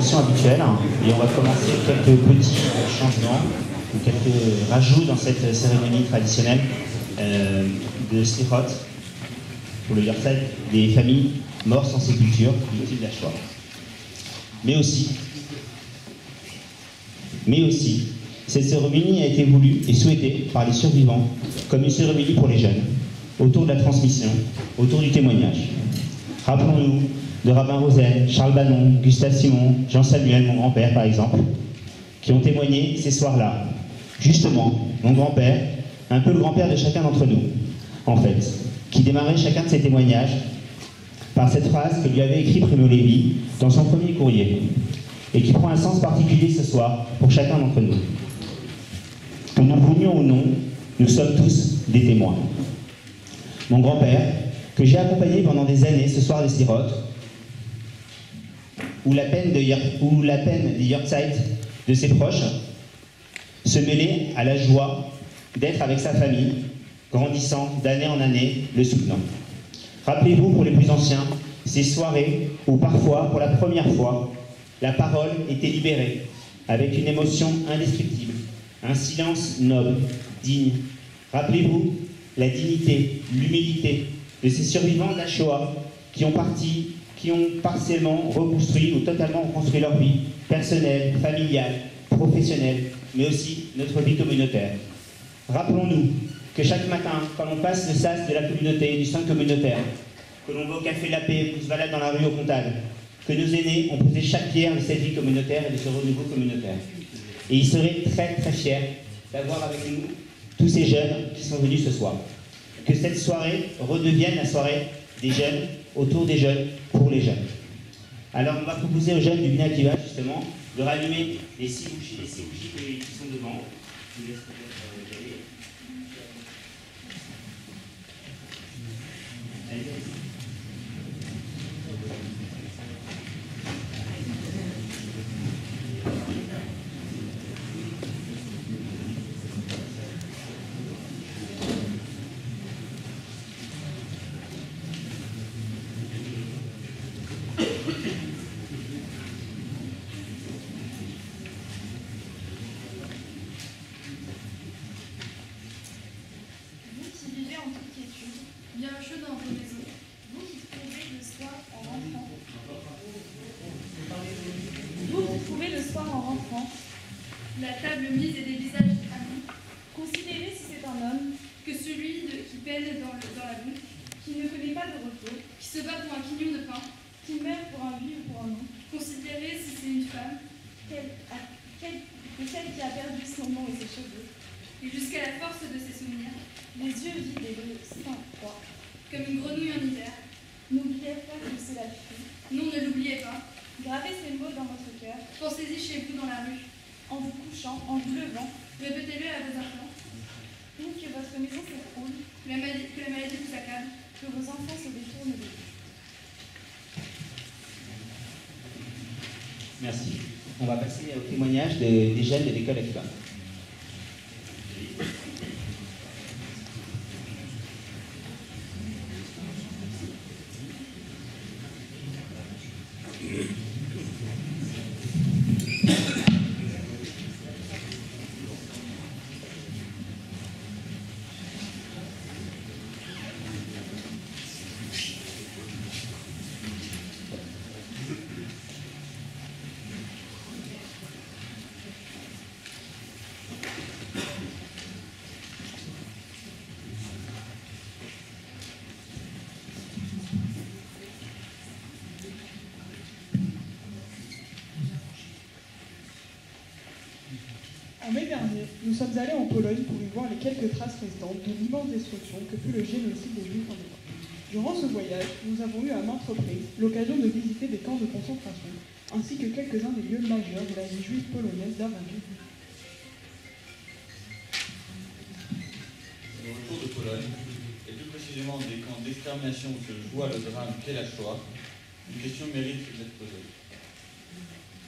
tradition habituelle et on va commencer avec quelques petits changements ou quelques rajouts dans cette cérémonie traditionnelle de Slichot pour le Yahrzeit des familles mortes sans sépulture, victimes de la Shoah. Mais aussi, cette cérémonie a été voulue et souhaitée par les survivants comme une cérémonie pour les jeunes, autour de la transmission, autour du témoignage. Rappelons-nous de Rabbin Rosen, Charles Bannon, Gustave Simon, Jean Samuel, mon grand-père par exemple, qui ont témoigné ces soirs-là. Justement, mon grand-père, un peu le grand-père de chacun d'entre nous, en fait, qui démarrait chacun de ses témoignages par cette phrase que lui avait écrit Primo Levi dans son premier courrier, et qui prend un sens particulier ce soir pour chacun d'entre nous. Que nous le voulions ou non, nous sommes tous des témoins. Mon grand-père, que j'ai accompagné pendant des années ce soir des Slichot, où la peine des Yahrzeit de ses proches se mêlait à la joie d'être avec sa famille, grandissant d'année en année, le soutenant. Rappelez-vous pour les plus anciens, ces soirées où parfois, pour la première fois, la parole était libérée, avec une émotion indescriptible, un silence noble, digne. Rappelez-vous la dignité, l'humilité de ces survivants de la Shoah qui ont partiellement reconstruit ou totalement reconstruit leur vie personnelle, familiale, professionnelle, mais aussi notre vie communautaire. Rappelons-nous que chaque matin, quand on passe le sas de la communauté, du centre communautaire, que l'on va au Café La Paix, qu'on se balade dans la rue au Comtal, que nos aînés ont posé chaque pierre de cette vie communautaire et de ce renouveau communautaire. Et ils seraient très très fiers d'avoir avec nous tous ces jeunes qui sont venus ce soir. Que cette soirée redevienne la soirée des jeunes, autour des jeunes, pour les jeunes. Alors on va proposer aux jeunes du Bnei Akiva justement de rallumer les 6 bougies qui sont devant. Je vous laisse peut-être y aller. Allez. La table mise et des visages amis. Considérez si c'est un homme que celui qui peine dans la boue, qui ne connaît pas de repos, qui se bat pour un quignon de pain, qui meurt pour un oui ou pour un non. Considérez si c'est une femme, celle qui a perdu son nom et ses cheveux, et jusqu'à la force de ses souvenirs, les yeux vides et le sein froid, comme une grenouille en hiver. N'oubliez pas que c'est la fille. Non, ne l'oubliez pas. Gravez ces mots dans votre cœur. Pensez-y chez vous dans la rue. En vous couchant, en vous levant, répétez-le à vos enfants. Ou que votre maison s'écroule, que la maladie vous accable, que vos enfants se détournent de vous. Merci. On va passer au témoignage des jeunes de l'école Akiva. En mai dernier, nous sommes allés en Pologne pour y voir les quelques traces restantes de l'immense destruction que fut le génocide des Juifs en Europe. Durant ce voyage, nous avons eu à maintes reprises l'occasion de visiter des camps de concentration, ainsi que quelques-uns des lieux majeurs de la vie juive polonaise d'avant-guerre. Au retour de Pologne, et plus précisément des camps d'extermination où se joua le drame qu'est la Shoah, une question mérite d'être posée.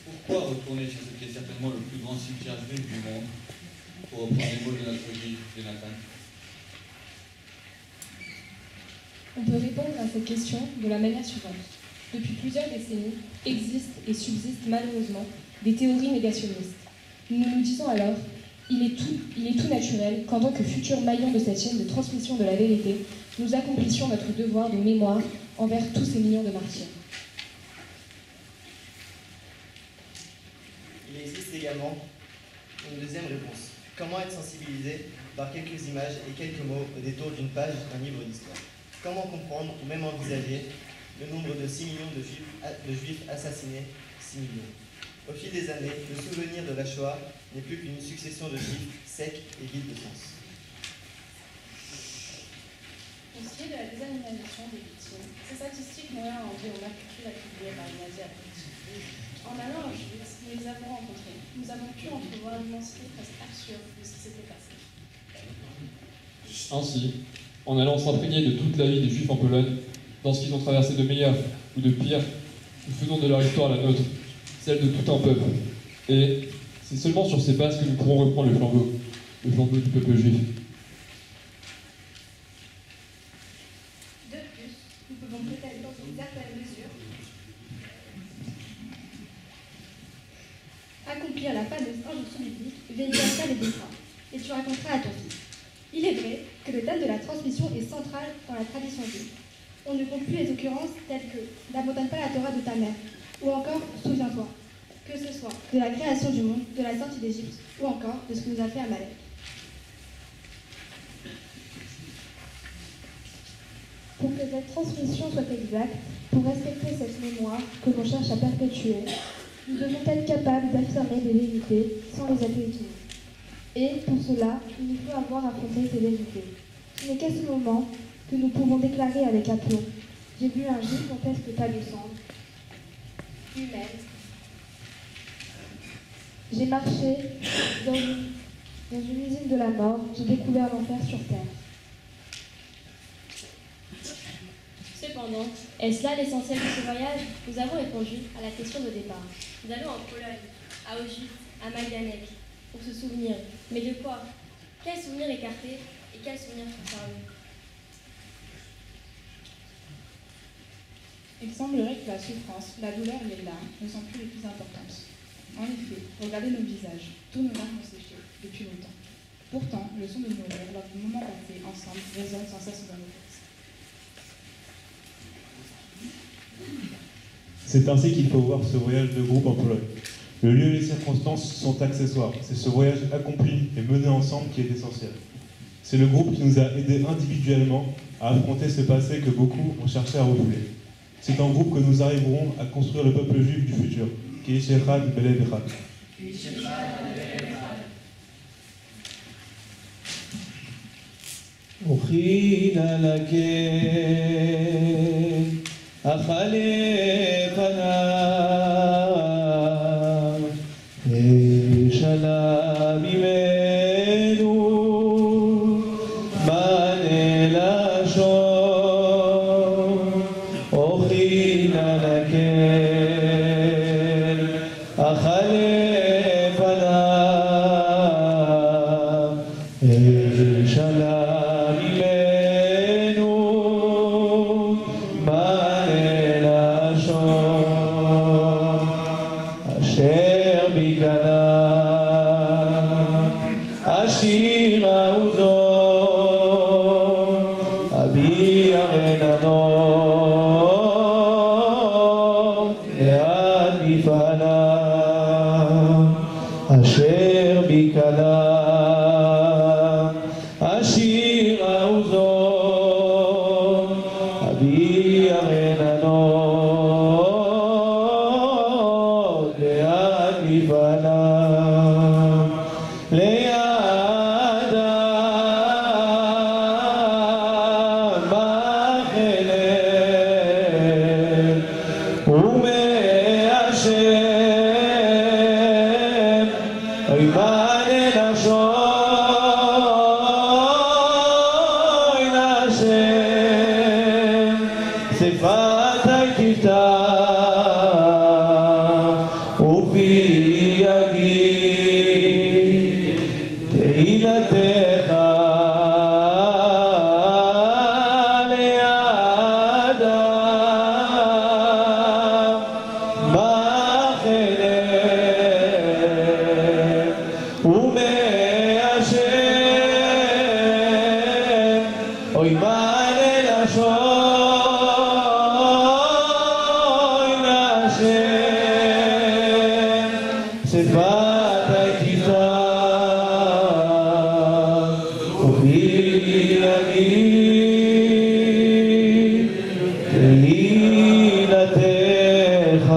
Pourquoi retourner sur ce qui est certainement le plus grand cimetière juif du monde, pour reprendre les mots de notre guide Jonathan? On peut répondre à cette question de la manière suivante. depuis plusieurs décennies, existent et subsistent malheureusement des théories négationnistes. Nous nous disons alors, il est tout naturel qu'en tant que futurs maillons de cette chaîne de transmission de la vérité, nous accomplissions notre devoir de mémoire envers tous ces millions de martyrs. Il existe également une deuxième réponse. Comment être sensibilisé par quelques images et quelques mots au détour d'une page d'un livre d'histoire? Comment comprendre ou même envisager le nombre de 6 millions de juifs assassinés? 6 millions. Au fil des années, le souvenir de la Shoah n'est plus qu'une succession de chiffres secs et vides de sens. Pour ce qui est de la désanimisation des victimes, ces statistiques n'ont rien à envier aux matricules attribuées par les nazis à Paris. En allant à Auschwitz, nous les avons rencontrés. Nous avons pu entrevoir l'immensité presque absurde de ce qui s'était passé. Ainsi, en allant s'imprégner de toute la vie des Juifs en Pologne, dans ce qu'ils ont traversé de meilleur ou de pire, nous faisons de leur histoire la nôtre, celle de tout un peuple. Et c'est seulement sur ces bases que nous pourrons reprendre le flambeau du peuple juif. De plus, nous pouvons peut-être dans une certaine mesure accomplir la fameuse injonction biblique, veiller à ça les desseins, et tu raconteras à ton fils. Il est vrai que le thème de la transmission est central dans la tradition juive. On ne compte plus les occurrences telles que « n'abandonne pas la Torah de ta mère » ou encore « souviens-toi », que ce soit de la création du monde, de la sortie d'Égypte ou encore de ce que nous a fait Amalek. Pour que cette transmission soit exacte, pour respecter cette mémoire que l'on cherche à perpétuer, nous devons être capables d'affirmer des vérités sans les atténuer. Et pour cela, il nous faut avoir affronté ces vérités. Ce n'est qu'à ce moment que nous pouvons déclarer avec aplomb: j'ai vu un juif en presque tas de cendres humaine. J'ai marché dans une usine de la mort, j'ai découvert l'enfer sur terre. Cependant, est-ce là l'essentiel de ce voyage? Nous avons répondu à la question de départ. Nous allons en Pologne, à Auschwitz, à Majdanek, pour se souvenir. Mais de quoi? Quels souvenirs écartés et quels souvenirs conservés? Il semblerait que la souffrance, la douleur et les larmes ne sont plus les plus importantes. En effet, regardez nos visages, tous nos larmes ont séché depuis longtemps. Pourtant, le son de nos rires lors du moment passé ensemble résonne sans cesse dans nos têtes. C'est ainsi qu'il faut voir ce voyage de groupe en Pologne. Le lieu et les circonstances sont accessoires. C'est ce voyage accompli et mené ensemble qui est essentiel. C'est le groupe qui nous a aidés individuellement à affronter ce passé que beaucoup ont cherché à refouler. C'est en groupe que nous arriverons à construire le peuple juif du futur. Ki ish echad belev echad. أخينا لك أخلي قنام شلا بمنو من الأشور أخينا لك أخلي قنام شلا שפת הייתה כוחי אני תהילתך.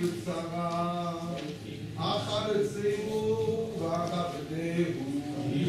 בצרה, אחר אצלנו ואחר בדהו.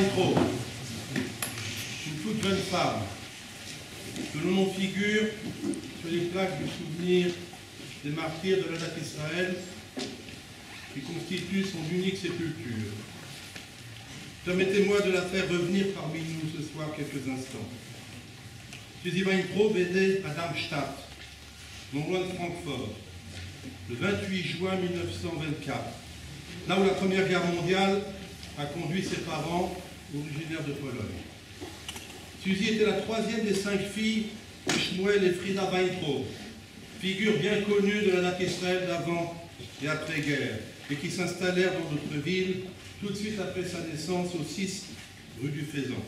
Weintraub, une toute jeune femme, que le nom figure sur les plaques du souvenir des martyrs de la date Israël, qui constitue son unique sépulture. Permettez-moi de la faire revenir parmi nous ce soir quelques instants. Suzy Weintraub est née à Darmstadt, non loin de Francfort, le 28 juin 1924, là où la Première Guerre mondiale a conduit ses parents, originaires de Pologne. Suzy était la troisième des 5 filles de Shmuel et Frida Weintraub, figures bien connues de la date Israël d'avant et après-guerre, et qui s'installèrent dans notre ville tout de suite après sa naissance au 6 rue du Faisan.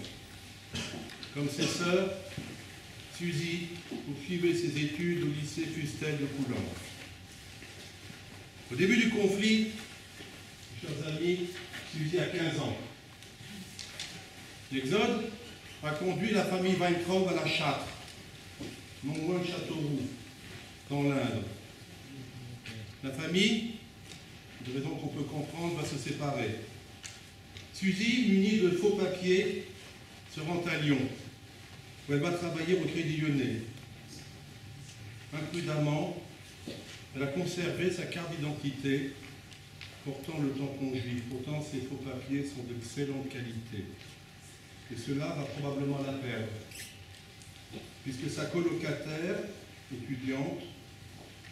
Comme ses sœurs, Suzy poursuivait ses études au lycée Fustel de Coulanges. Au début du conflit, chers amis, Suzy a 15 ans. L'exode a conduit la famille Weintraub à la Châtre, non loin de Châteauroux, dans l'Inde. La famille, de raison qu'on peut comprendre, va se séparer. Suzy, munie de faux papiers, se rend à Lyon, où elle va travailler au Crédit Lyonnais. Imprudemment, elle a conservé sa carte d'identité portant le tampon juif. Pourtant, ces faux papiers sont d'excellente qualité. Et cela va probablement la perdre, puisque sa colocataire, étudiante,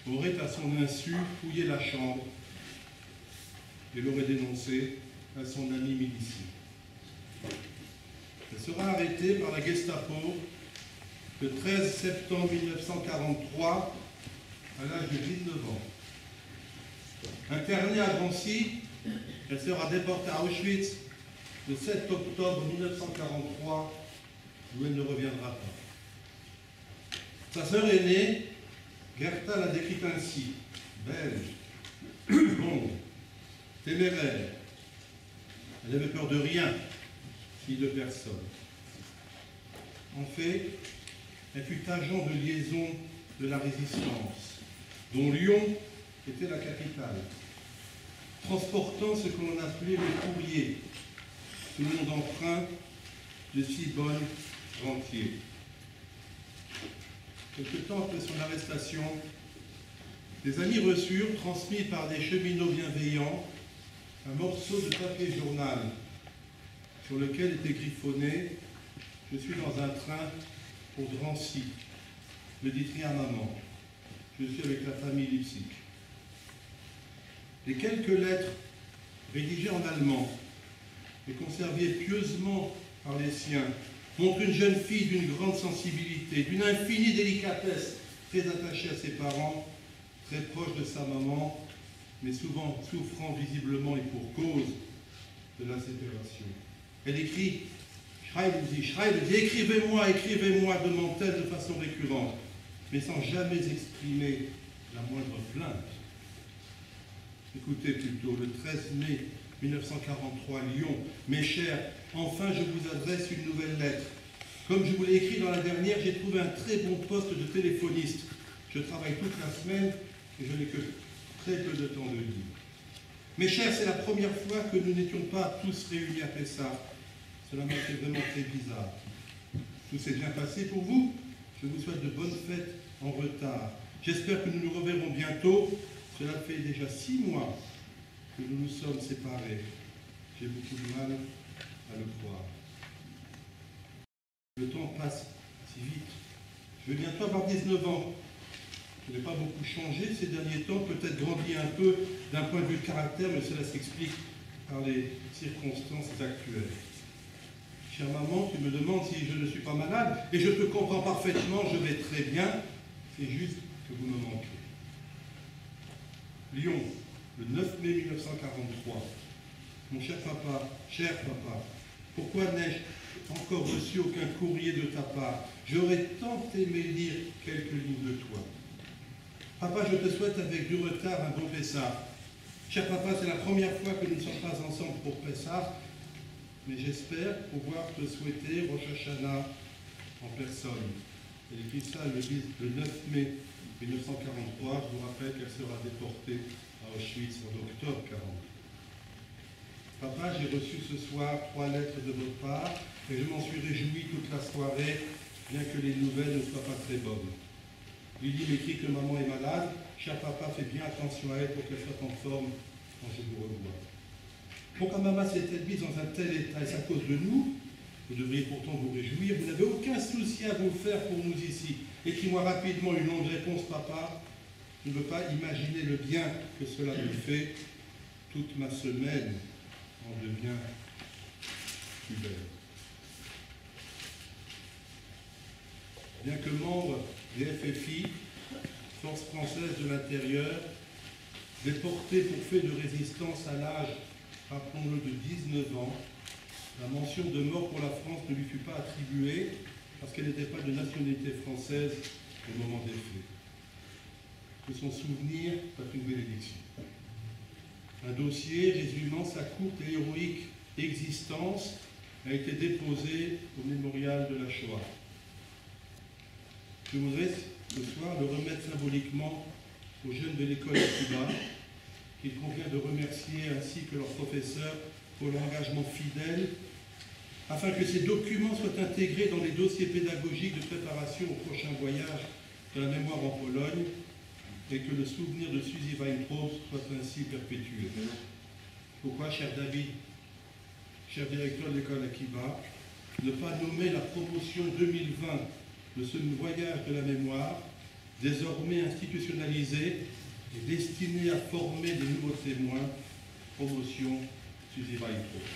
aurait à son insu fouillé la chambre et l'aurait dénoncé à son ami milicier. Elle sera arrêtée par la Gestapo le 13 septembre 1943 à l'âge de 19 ans. Internée à Drancy, elle sera déportée à Auschwitz le 7 octobre 1943, où elle ne reviendra pas. Sa sœur aînée, Gerta, l'a décrite ainsi: belge, blonde, téméraire. Elle n'avait peur de rien, ni de personne. En fait, elle fut agent de liaison de la résistance, dont Lyon était la capitale, transportant ce que l'on appelait le courrier, sous le nom d'emprunt de Cibonne Rentier. Quelque temps après son arrestation, des amis reçurent, transmis par des cheminots bienveillants, un morceau de papier journal sur lequel était griffonné « Je suis dans un train pour Drancy. Le dit-il à maman. Je suis avec la famille Lipsic. » Les quelques lettres rédigées en allemand et conservées pieusement par les siens montrent une jeune fille d'une grande sensibilité, d'une infinie délicatesse, très attachée à ses parents, très proche de sa maman, mais souvent souffrant visiblement et pour cause de la séparation. Elle écrit « Schreiben Sie, écrivez-moi, écrivez-moi » demande-t-elle de façon récurrente, mais sans jamais exprimer la moindre plainte. Écoutez plutôt, le 13 mai 1943, Lyon. Mes chers, enfin je vous adresse une nouvelle lettre. Comme je vous l'ai écrit dans la dernière, j'ai trouvé un très bon poste de téléphoniste. Je travaille toute la semaine et je n'ai que très peu de temps de libre. Mes chers, c'est la première fois que nous n'étions pas tous réunis à Pessah. Cela m'a fait vraiment très bizarre. Tout s'est bien passé pour vous. Je vous souhaite de bonnes fêtes en retard. J'espère que nous nous reverrons bientôt. Cela fait déjà 6 mois que nous nous sommes séparés. J'ai beaucoup de mal à le croire. Le temps passe si vite. Je vais bientôt avoir 19 ans. Je n'ai pas beaucoup changé ces derniers temps, peut-être grandi un peu d'un point de vue de caractère, mais cela s'explique par les circonstances actuelles. Chère maman, tu me demandes si je ne suis pas malade, et je te comprends parfaitement, je vais très bien, c'est juste que vous me manquez. Lyon, le 9 mai 1943. Mon cher papa, pourquoi n'ai-je encore reçu aucun courrier de ta part? J'aurais tant aimé lire quelques lignes de toi. Papa, je te souhaite avec du retard un bon Pessah. Cher papa, c'est la première fois que nous ne sommes pas ensemble pour Pessah, mais j'espère pouvoir te souhaiter Rosh Hashanah en personne. Elle écrit ça le 9 mai 1943. Je vous rappelle qu'elle sera déportée à Auschwitz en octobre 1940. Papa, j'ai reçu ce soir 3 lettres de votre part et je m'en suis réjoui toute la soirée, bien que les nouvelles ne soient pas très bonnes. Lydie m'écrit que maman est malade. Cher papa, fais bien attention à elle pour qu'elle soit en forme quand je vous revois. Pourquoi maman s'est-elle mise dans un tel état? Est-ce à cause de nous? Vous devriez pourtant vous réjouir. Vous n'avez aucun souci à vous faire pour nous ici. Écris-moi rapidement une longue réponse, papa. Je ne veux pas imaginer le bien que cela me fait. Toute ma semaine en devient plus belle. Bien que membre des FFI, Force française de l'intérieur, déporté pour fait de résistance à l'âge, rappelons-le, de 19 ans, la mention de mort pour la France ne lui fut pas attribuée parce qu'elle n'était pas de nationalité française au moment des faits. Que son souvenir soit une bénédiction. Un dossier résumant sa courte et héroïque existence a été déposé au mémorial de la Shoah. Je voudrais ce soir le remettre symboliquement aux jeunes de l'école Akiba, qu'il convient de remercier ainsi que leurs professeurs pour leur engagement fidèle, afin que ces documents soient intégrés dans les dossiers pédagogiques de préparation au prochain voyage de la mémoire en Pologne, et que le souvenir de Suzy Weintraub soit ainsi perpétué. Pourquoi, cher David, cher directeur de l'école Akiba, ne pas nommer la promotion 2020 de ce voyage de la mémoire, désormais institutionnalisé et destiné à former des nouveaux témoins, promotion Suzy Weintraub.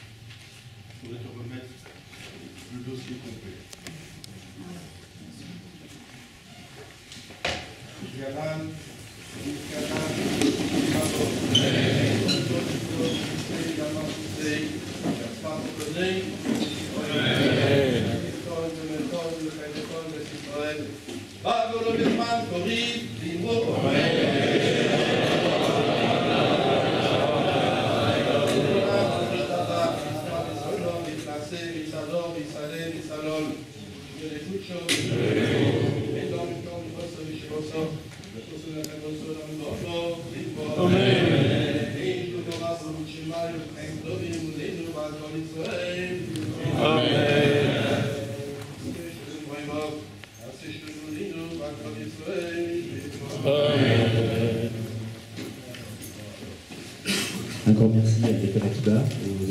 Je voudrais te remettre le dossier complet. Yalan, Encore merci à l'école Akiba, aux